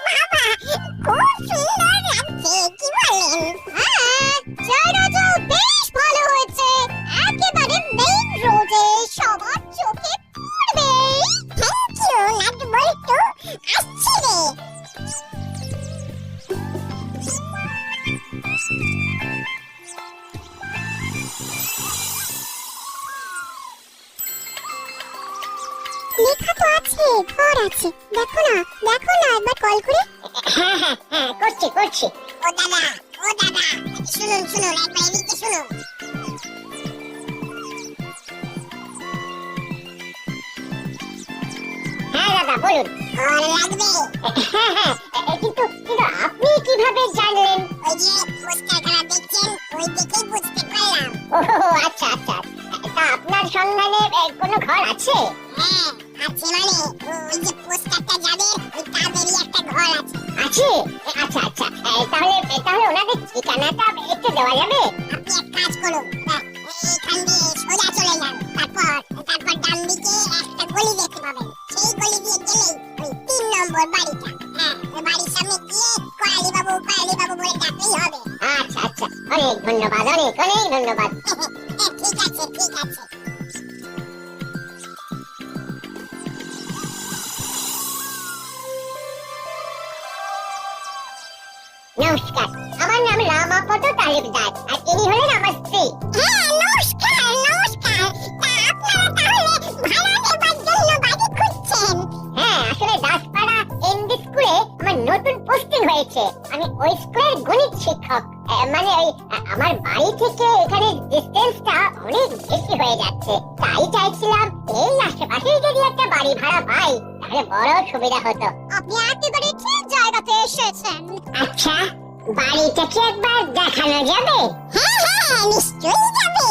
বাবা, খুব সুন্দর লাগছে, কি বলেন? হ্যাঁ, চারাটাও বেশ ভালো হয়েছে। একেবারে মেইন রোডে সবার চোখে পড়বে। থ্যাংক ইউ নাট বল্টু, আসছি রে। লেখা তো আছে, ঘর আছে। দেখো না একবার কল করে। হ্যাঁ হ্যাঁ হ্যাঁ, করছি। ও দাদা, শুনুন একবার এদিকে শুনুন। হ্যাঁ দাদা বলুন। ঘর লাগবে? হ্যাঁ হ্যাঁ, কিন্তু আপনি কিভাবে জানলেন? ওই যে পোস্টারখানা দেখছেন, ওই দেখেই বুঝতে পারলাম। ও আচ্ছা। তা আপনার সন্ধানে কোনো ঘর আছে? হ্যাঁ আছে, মানে ওই যে পোস্টারটা যাবে ওই তাদেরই একটা ঘর আছে। আছে? আচ্ছা, তাহলে ওনাদের ঠিকানাটা একটু দেওয়া যাবে? আপনি এক কাজ করুন, এইখান দিয়ে সোজা চলে যান, তারপর ডান দিকে একটা গলি দেখতে পাবেন। সেই গলি দিয়ে গেলেই ওই 3 নম্বর বাড়িটা। হ্যাঁ, ওই বাড়ির সামনে গিয়ে কয়ালি বাবু বলে ডাকলেই হবে। আচ্ছা, অনেক ধন্যবাদ। ঠিক আছে। নমস্কার, আমার নাম রামাপদ তালুকদার, আর ইনি হলেন আমার স্ত্রী। হ্যাঁ, নমস্কার। তা আপনারা তাহলে ভাড়া নেবার জন্য বাড়ি খুঁজছেন? হ্যাঁ, আসলে দাসপাড়া এনডি স্কুলে আমার নতুন পোস্টিং হয়েছে। আমি ওই স্কুলের গণিত শিক্ষক। মানে ওই আমার বাড়ি থেকে এখানে ডিসটেন্সটা অনেক বেশি হয়ে যাচ্ছে। তাই চাইছিলাম এই আশেপাশে যদি একটা বাড়ি ভাড়া পাই তাহলে বড় সুবিধা হতো। আপনি একেবারে ঠিক জায়গাতে এসেছেন। আচ্ছা, বাড়িটা কি একবার দেখানো যাবে? হ্যাঁ, নিশ্চয়ই যাবে।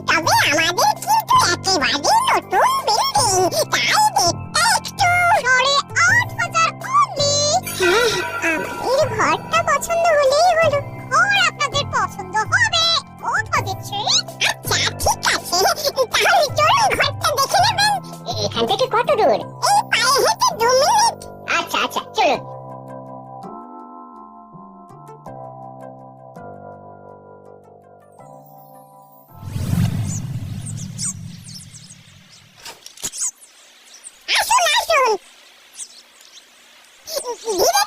তবে আমাদের কিন্তু একেবারে নতুন বিল্ডিং, তাই দেখতে একটু 8,500 অনলি। হ্যাঁ, আমাদের ঘরটা পছন্দ হলেই হলো। ঘর আপনাদের পছন্দ হবে, কথা দিচ্ছি। আচ্ছা, ঠিক আছে, তাহলে চলুন ঘরটা দেখে নেবেন। এখান থেকে কত দূর? এই পায়ে হেঁটে 2 মিনিট। আচ্ছা, চলুন। আসুন।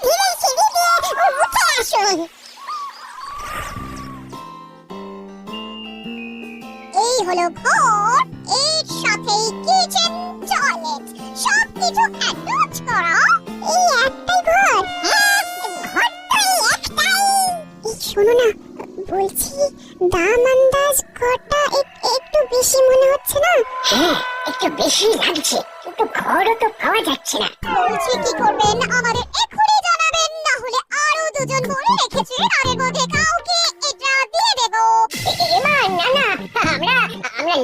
ধীরে সিঁড়ি দিয়ে উঠে আসুন। এই হলো ঘর, এর সাথেই কিচেন, টয়লেট, সবকিছু অ্যাটাচ করা। এই একটাই ঘর? হ্যাঁ, ঘরটা একটাই। শোনো না, বলছি দাম আন্দাজ ঘরটা একটু বেশি মনে হচ্ছে না? হ্যাঁ, একটু বেশি লাগছে, কিন্তু ঘরও তো পাওয়া যাচ্ছে না। বলছি কি করবেন, আমাদের এখনই জানাবেন, না হলে আরো 2 জন বলে রেখেছি, তাদের মধ্যে কাউকে এটা দিয়ে দেব। এমা না, আমরা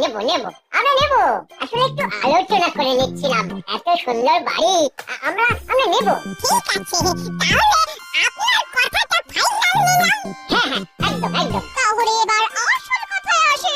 নেব। আসলে একটু আলোচনা করে নিচ্ছিলাম। এত সুন্দর বাড়ি, আমরা নেব। ঠিক আছে, তাহলে আপনার কথাটা ফাইনাল নিলাম। হ্যাঁ, একদম। তাহলে এবার আসল কথায় আসি।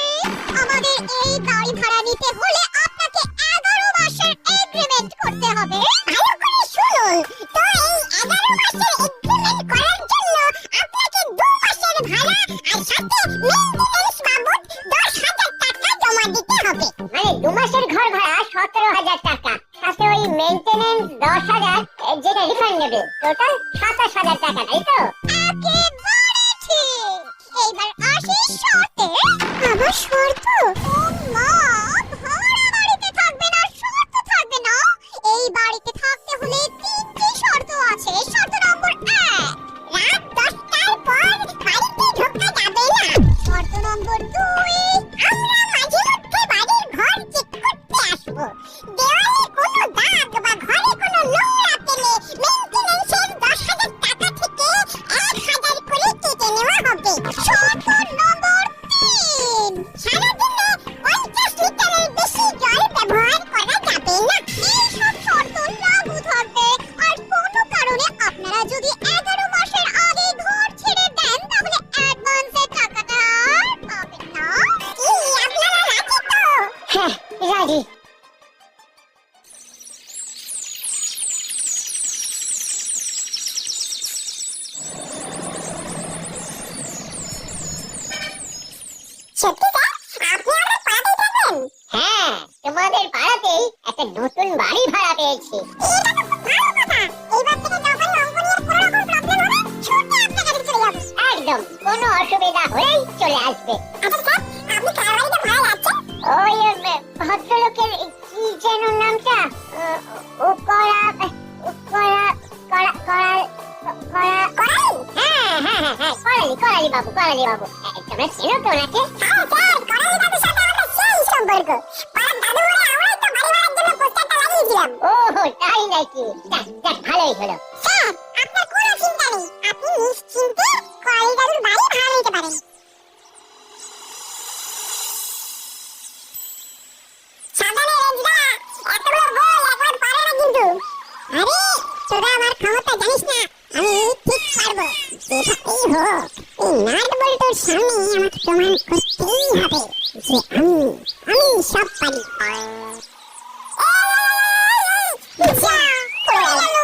আমাদের এই বাড়ি ভাড়া নিতে হলে আপনাকে 11 মাসের এগ্রিমেন্ট করতে হবে। ভালো করে শুনুন, তো এই 11 মাসের এগ্রিমেন্ট করার জন্য আপনাকে 2 মাসের ভাড়া আর সাথে মেইনটেনেন্স বাবদ 10,000 টাকা জমা দিতে হবে। মানে 2 মাসের ঘর ভাড়া 17,000 টাকা, সাথে ওই মেইনটেনেন্স 10,000, যেটা রিফান্ডেবল, টোটাল 27,000 টাকা, তাই তো? একেবারে ঠিক। এইবার আসি শর্তে। আবার শর্ত? ও মা, ভাড়া বাড়িতে থাকবে না, শর্ত থাকবে না? এই বাড়িতে থাকতে হলে 3টি শর্ত আছে। শর্ত নম্বর 1, রাত 10টার পর বাড়িতে ঢোকা যাবে না। শর্ত নম্বর 2, আমরা মাঝে মধ্যে বাড়ির ঘর চেক করতে আসবো। দেওয়ালে কোনো দাগ বা ঘরে কোনো নোংরা পেলে মেইনটেনেন্সের 10,000 টাকা থেকে 1,000 করে কেটে নেওয়া হবে। শর্ত নম্বর 3, সারাদিনে 50 একটা নতুন বাড়ি ভাড়া পেয়েছি। এইবার থেকে যখনই অঙ্ক নিয়ে কোনো রকম প্রবলেম হবে ছুটে আপনার কাছে চলে যাবো। একদম কোনো অসুবিধা হলেই চলে আসবে। আচ্ছা স্যার, আপনি কার বাড়িতে ভাড়া যাচ্ছেন? ওই ভদ্রলোকের কি যেন নামটা, উপরা উপরা করা করা করা করালি? করালি বাবু, করালি বাবু। তোমরা চেনো তো ওনাকে? হ্যাঁ স্যার, করালি দাদুর সাথে আমাদের সেই সম্পর্ক। পাড়ার দাদু বলে আমরাই তো বাড়ি ভাড়ার জন্য পোস্টারটা লাগিয়েছিলাম। ও তাই নাকি? যাক যাক, ভালোই হলো। স্যার, আপনার কোনো চিন্তা নেই, আপনি নিশ্চিন্তে করালি দাদুর বাড়ি ভাড়া নিতে পারেন। সাবধানে রেঞ্জদা, এতগুলো বল একবার পারে না কিন্তু। আরে তোরা আমার ক্ষমতা জানিস না, আমি ঠিক পারবো। যেটাই হোক, এই নাট বল্টুর সামনে আমাকে প্রমাণ করতেই হবে যে আমি সব পারি। যা, পড়ে গেল।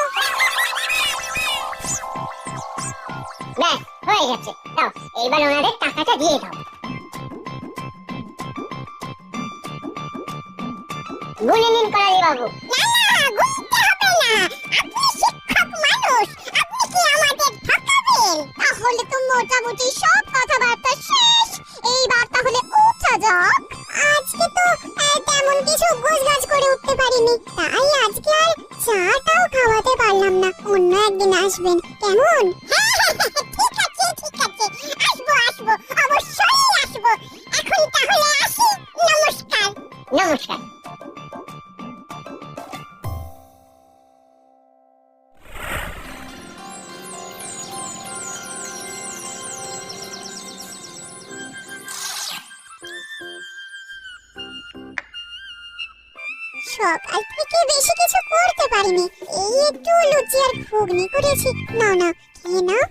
ব্যাস হয়ে গেছে। দাও এইবার ওনাদের টাকাটা দিয়ে দাও। গুনে নিন করালি বাবু। না না, গুনতে হবে না, আপনি শিক্ষক মানুষ, আপনি কি আমাদের ঠকাবেন? তাহলে তো মোটামুটি সব কথাবার্তা শেষ। এইবার তাহলে উঠা যাক। আজকে তো তেমন কিছু গোছগাছ করে উঠতে পারিনি, তাই আজকে আর চাটাও খাওয়াতে পারলাম না। অন্য একদিন আসবেন কেমন? ঠিক আছে ঠিক আছে, আসবো আসবো, অবশ্যই আসবো। এখন তাহলে আসি, নমস্কার। নমস্কার। সকাল থেকে বেশি কিছু করতে পারিনি, এই একটু লুচি আর ঘুগনি করেছি। নাও না, খেয়ে নাও।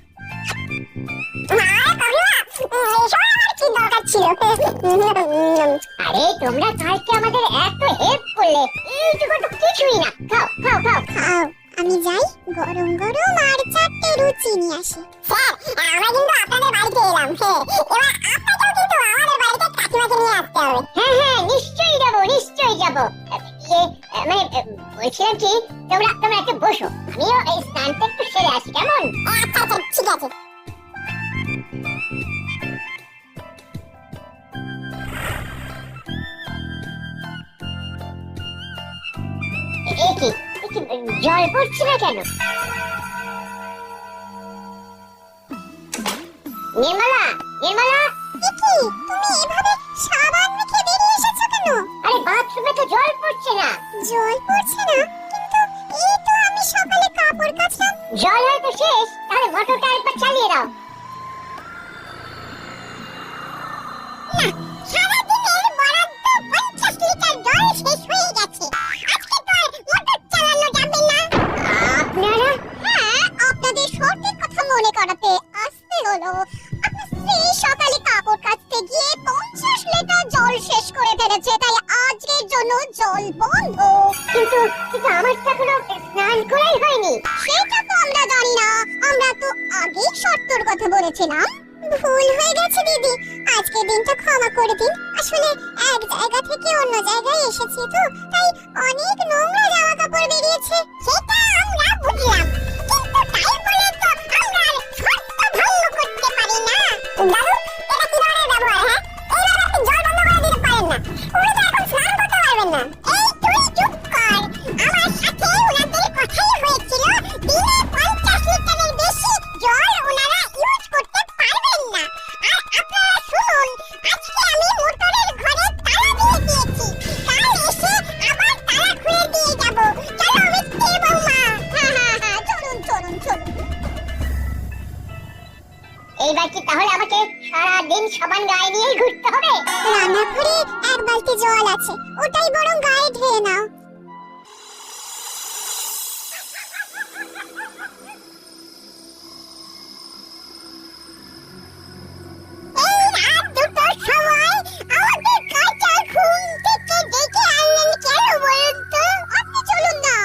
আরে তোমরা কালকে আমাদের এত হেল্প করলে, এইটুকু তো কিছুই না। খাও খাও খাও। খাও, আমি যাই গরম গরম আর 4টে লুচি নিয়ে আসি। স্যার, আমরা কিন্তু আপনাদের বাড়িতে এলাম। এবার আপনাকেও কিন্তু আমাদের বাড়িতে কাকিমাকে নিয়ে আসতে হবে। হ্যাঁ হ্যাঁ, নিশ্চয়ই যাবো, নিশ্চয়ই যাবো। মানে বলছিলাম কি, তোমরা তোমরা একটু বসো, আমিও এই স্নানটা একটু সেরে আসি, কেমন? আচ্ছা আচ্ছা, ঠিক আছে। এ কি জল পড়ছে না কেন? নির্মলা, নির্মলা, কি তুমি এভাবে সাবান মেখে বেরিয়ে এসেছো কেন? আরে বাথরুমে তো জল পড়ছে না। জল পড়ছে না? কিন্তু এই তো আমি সকালে কাপড় কাচলাম। জল হয়তো শেষ, তাহলে মোটরটা একবার চালিয়ে দাও। না, সারাদিনের বরাদ্দ 50 লিটার জল শেষ হয়ে গেছে। আজকে তো আর মোটর চালানো যাবে না। আপনারা? হ্যাঁ, আপনাদের শর্তের কথা মনে করাতে আসতে হলো। আপনার স্ত্রী সকালে কাপড় কাচতে গিয়ে 50 লিটার জল শেষ করে ফেলেছে, তাই আজকের জন্য জল বন্ধ। কিন্তু কিন্তু আমার তো এখনো স্নান করাই হয়নি। সেটা তো আমরা জানি না, আমরা তো আগেই শর্তর কথা বলেছিলাম। ভুল হয়ে গেছে দিদি, আজকের দিনটা ক্ষমা করে দিন। আসলে এক জায়গা থেকে অন্য জায়গায় এসেছি তো, তাই অনেক নোংরা জামা কাপড় বেরিয়েছে। সেটা আমরা বুঝলাম, কিন্তু তাই বলে তো আমরা আর শর্ত ভঙ্গ করতে পারি না। দাদু, এটা কি ধরনের ব্যবহার? হ্যাঁ, এইভাবে আপনি জল বন্ধ করে দিতে পারেন না। উনি তো এখন স্নান করতে পারবেন না। এই তুই চুপ কর, আমার সাথে ওনাদের কথাই হয়েছিল দিনে 50 লিটারের বেশি জল ওনারা ইউজ করতে পারবেন না। আর আপনারা শুনুন, আজকে আমি মোটরের ঘরে তালা দিয়ে দিয়েছি, কাল এসে আবার তালা খুলে দিয়ে যাব। চলো মিষ্টি বৌমা। হ্যাঁ, চলুন চলুন চলুন। এইবার কি তাহলে আমাকে সারাদিন সাবান গায়ে নিয়েই ঘুরতে হবে? রান্নাঘরে এক বালতি জল আছে, ওটাই বরং গায়ে ঢেলে নাও। এই রাত দুটোর সময় আমাকে কাঁচা ঘুম থেকে ডেকে আনলেন কেন বলুন তো? আপনি চলুন না,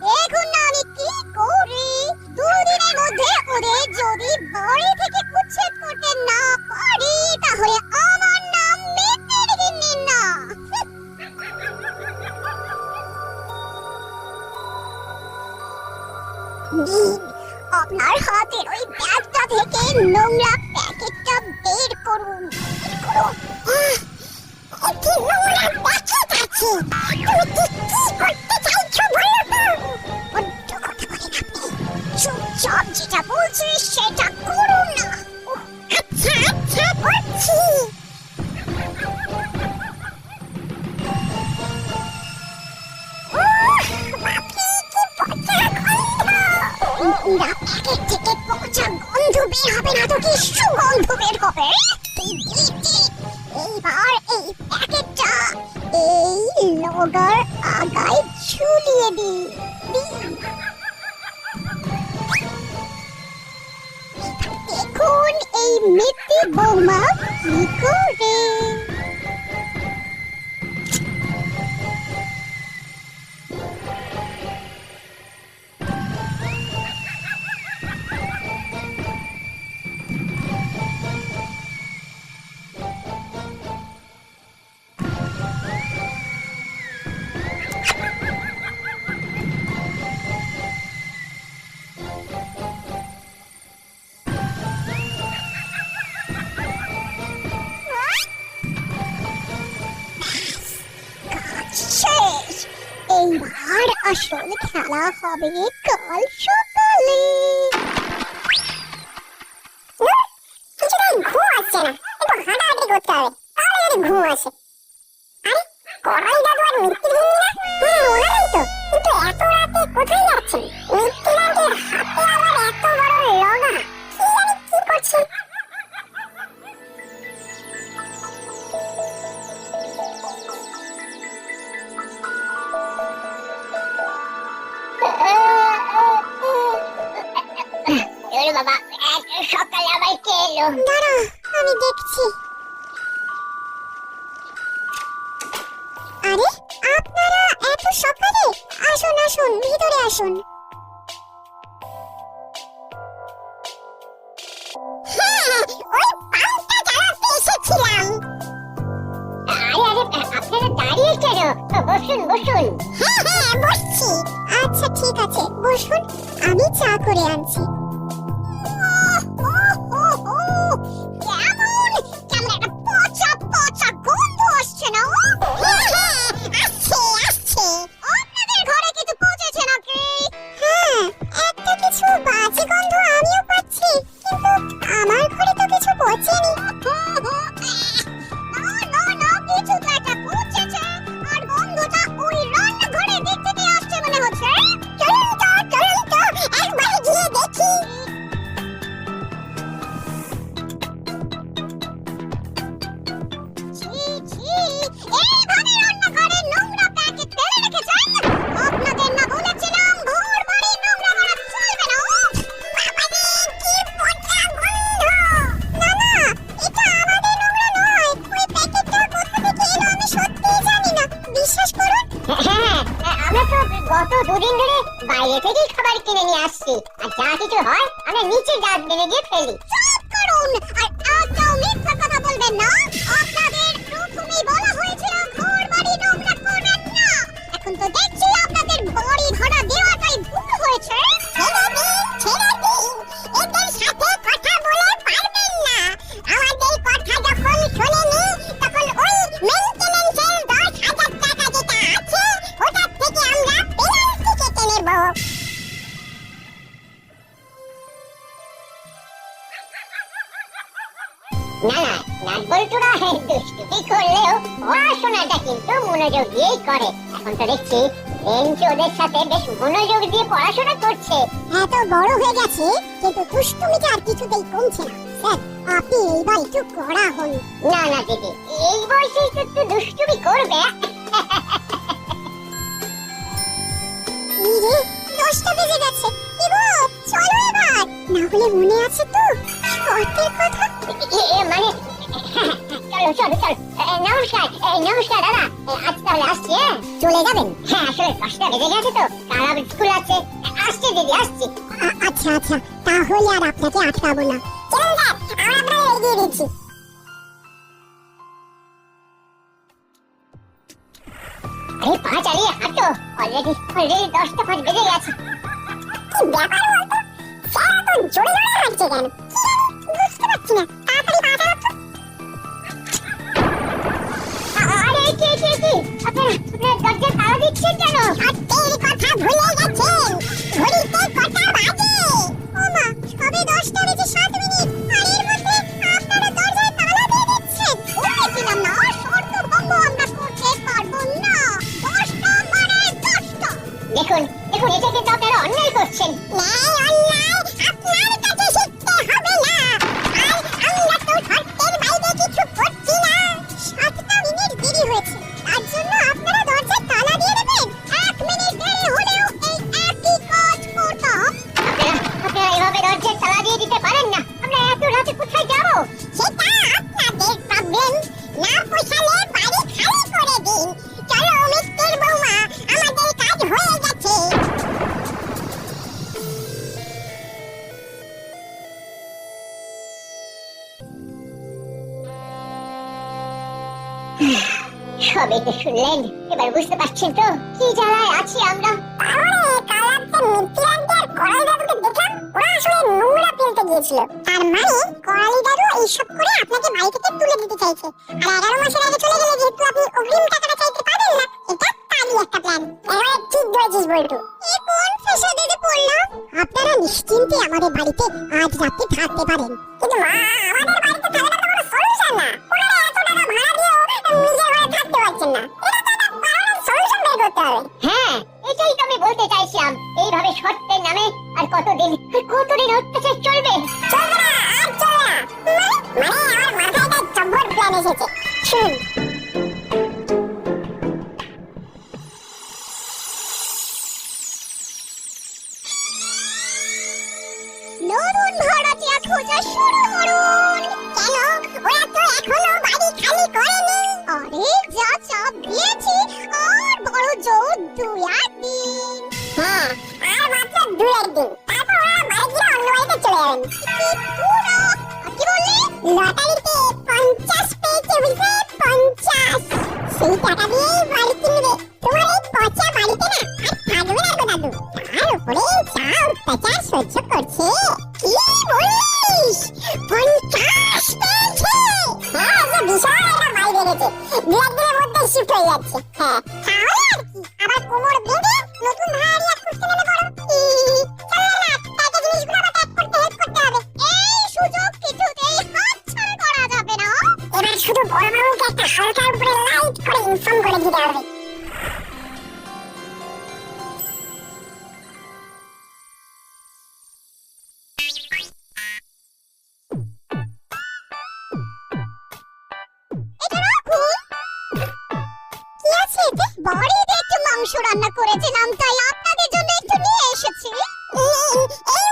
দেখুন না আমি কি করি। দুদিনের মধ্যে ওদের যদি বাড়ি থেকে উচ্ছেদ করতে না পারি, তাহলে আমার নাম মেতের গিন্নি না। আপনার হাতের ওই ব্যাগটা থেকে নোংরা প্যাকেটটা বের করুন। একটি নোংরা প্যাকেট আছে। তুমি কি করতে চাইছো বলো তো? বড্ড কথা বলেন আপনি। চুপচাপ যেটা বলছি সেটা করুন না। আচ্ছা আচ্ছা করছি। নোংরা প্যাকেট থেকে পচা গন্ধ বের হবে না তো কি সুগন্ধ বের হবে? এইবার এই প্যাকেটটা এই লোগার আগায় ঝুলিয়ে দিন। দেখুন এই মিত্তি বৌমা কি করে। শেষ। এইবার আসল খেলা হবে কাল সকালে। কিছুটা ঘুম আসছে না, একটু হাঁটাহাঁটি করতে হবে, তাহলে যদি ঘুম আসে। আরে করাই দাদু আর মিত্তি ভিন্নি না? হ্যাঁ ওরাই তো, কিন্তু এত রাতে কোথায় যাচ্ছেন? মিত্তি রাতের হাতে আবার এত বড় লগা, কি জানি কি করছে। বাবা সকালে আবার কে এলো? দাঁড়া আমি দেখছি। আরে আপনারা এত সকালে? আসুন আসুন ভিতরে আসুন। হ্যাঁ ওই পাংটা জ্বালাতে এসেছিলাম। আরে আপনারা দাঁড়িয়ে কেন? বসুন বসুন। হ্যাঁ হ্যাঁ বসছি। আচ্ছা ঠিক আছে বসুন, আমি চা করে আনছি। কেমন কেমন একটা পচা পচা গন্ধ আসছে না? আসছে আসছে। আপনাদের ঘরে কিছু পচেছে নাকি? হ্যাঁ একটা কিছু বাজে গন্ধ আমিও পাচ্ছি, কিন্তু আমার ঘরে তো কিছু পচেনি। না না না কিছু তো একটা পচেছে, আর গন্ধটা ওই রান্নাঘরের দিক থেকে আসছে মনে হচ্ছে। চলুন তো একবার গিয়ে দেখি। এইভাবে রান্নাঘরে নোংরা প্যাকেট ফেলে রেখেছেন? আপনাদের না বলেছিলাম ঘর বাড়ি নোংরা করা চলবে না? বাবারে কি পচা গন্ধ! না না এটা আমাদের নোংরা নয়, ওই প্যাকেটটা কোথা থেকে এলো আমি সত্যিই জানি না, বিশ্বাস করুন। হ্যাঁ আমরা তো গত দুদিন ধরে বাইরে থেকেই খাবার কিনে নিয়ে আসছি, আর যা কিছু হয় আমরা নিচে ডাস্টবিনে গিয়ে ফেলি। চুপ করুন আর একটাও মিথ্যা কথা বলবেন না। আপনাদের প্রথমেই বলা হয়েছিল ঘর বাড়ি নোংরা করবেন না। এখন তো দেখছি আপনাদের বাড়ি ভাড়া দেওয়াটাই ভুল হয়েছে। ছেড়ে দিন এদের সাথে কথা বলে পারবেন না। আমাদের কথা যখন শোনেনি তখন ওই মেইনটেনেন্সের 10,000 টাকা যেটা আছে ওটার থেকে আমরা পেনাল্টি কেটে নেব। না না নাটবল্টুরা দুষ্টুমি করলেও পড়াশোনাটা কিন্তু মনোযোগ দিয়েই করে। এখন তো দেখছি বেঞ্চ ওদের সাথে বেশ মনোযোগ দিয়ে পড়াশোনা করছে। এত বড় হয়ে গেছে কিন্তু দুষ্টুমিটা আর কিছুতেই কমছে না। স্যার আপনি এইবার একটু কড়া হন। না না দিদি, এই বয়সে একটু দুষ্টুমি করবে। এই রে 10টা বেজে গেছে। কি গো চলো এবার, না হলে মনে আছে তো শর্তের কথা? মানে চলো নমস্কার নমস্কার দাদা, আজ তাহলে আসছি। চলে যাবেন? হ্যাঁ আসলে 10টা বেজে গেছে তো, কাল আবার স্কুল আছে। আসছি দিদি আসছি। আচ্ছা আচ্ছা তাহলে আর আপনাকে আটকাবো না। চলুন স্যার আমরা আপনাকে এগিয়ে দিচ্ছি। আরে পা চালিয়ে হাঁটো, অলরেডি 10টা 5 বেজে গেছে। কি ব্যাপার বলতো? স্যার কেন বুঝতে পারছি না তাড়াতাড়ি পা চালাও তো আরে কি আপনারা দরজায় তালা দিচ্ছেন কেন? সত্যের কথা ভুলে গেছেন ঘড়িতে কটা বাজে ওমা সবে 10টা বেজে 7 মিনিট আর এর মধ্যে আপনারা দরজায় তালা দিয়ে দিচ্ছেন বলেছিলাম না শর্ত ভঙ্গ আমরা করতে পারবো না 10টা মানে 10টা দেখুন এটা কিন্তু আপনারা অন্যায় করছেন। ন্যায় অন্যায় আপনার কাছে শিখতে হবে না আর আমরা তো শর্তের বাইরে কিছু করছি না 7টা মিনিট দেরি হয়েছে তার জন্য আপনারা দরজায় তালা দিয়ে দেবেন 1 মিনিট দেরি হলেও এই একই কাজ করতাম আপনারা এভাবে দরজায় তালা দিয়ে দিতে পারেন না। আমরা এত রাতে কোথায় যাব? সেটা আপনাদের প্রবলেম না পোষালে বাড়ি খালি করে দিন চলো মিস্টার বৌমা আমাদের কাজ হয়ে গেছে সবে তো শুনলেন, এবার বুঝতে পারছেন তো কি জ্বালায় আছি আমরা। তাহলে কাল রাতে মিত্তিরানকে আর করালি দাদুকে দেখলাম ওরা আসলে নোংরা ফেলতে গিয়েছিল তার মানে করালি দাদু এইসব করে আপনাকে বাড়ি থেকে তুলে দিতে চাইছে আর 11 মাসের আগে চলে গেলে যেহেতু আপনি অগ্রিম টাকাটা চাইতে পারেন না এটা তারই একটা প্ল্যান এবার ঠিক ধরেছিস বল্টু এ কোন ফেসে দিতে পড়লাম আপনারা নিশ্চিন্তে আমাদের বাড়িতে আজ রাতে থাকতে পারেন কিন্তু মা আমাদের বাড়িতে থাকাটা তো কোনো সলিউশন না ওরা এত টাকা ভাড়া দিয়েও নিজের ঘরে থাকতে পারছেন না এটা তো একটা পারমানেন্ট সলিউশন বের করতে হবে হ্যাঁ, এটাই তো আমি বলতে চাইছিলাম। এইভাবে শর্তের নামে আর কতদিন অত্যাচার চলবে? চলবে না আর চলবে না মানে আমার মাথায় একটা জব্বর প্ল্যান এসেছে শুনুন নতুন ভাড়াটিয়া খোঁজা শুরু করুন কেন ওরা তো এখনো বাড়ি খালি করেনি আরে যা চাপ দিয়েছি আর বড় জোর 2-1 দিন হ্যাঁ আর মাত্র 2-1 দিন তারপর ওরা বাড়ি গিয়ে অন্য বাড়িতে চলে যাবেন কি বললি লটারিতে 50 পেয়েছে বুঝলে 50 সেই টাকা দিয়েই বাড়ি কিনবে তোমার এই পচা বাড়িতে না আর থাকবে না গো দাদু তার উপরে যা অত্যাচার সহ্য করছে কি বলিস 50 পেয়েছে হ্যাঁ যে বিশাল একটা বাড়ি বেড়েছে 2-1 দিনের মধ্যে শিফট হয়ে যাচ্ছে হ্যাঁ তাহলে আর কি আবার কোমর বেঁধে নতুন ভাড়াটিয়া খুঁজতে নেমে পড়ো চলো না তাকে জিনিসগুলো আবার প্যাক করতে হেল্প করতে হবে এই সুযোগ কিছুতেই হাতছাড়া করা যাবে না এবার শুধু বড় বাবুকে একটা হালকা উপরে লাইট করে ইনফর্ম করে দিতে হবে এটা রাখুন কি আছে এতে বাড়িতে একটু মাংস রান্না করেছিলাম তাই আপনাদের জন্য একটু নিয়ে এসেছি এই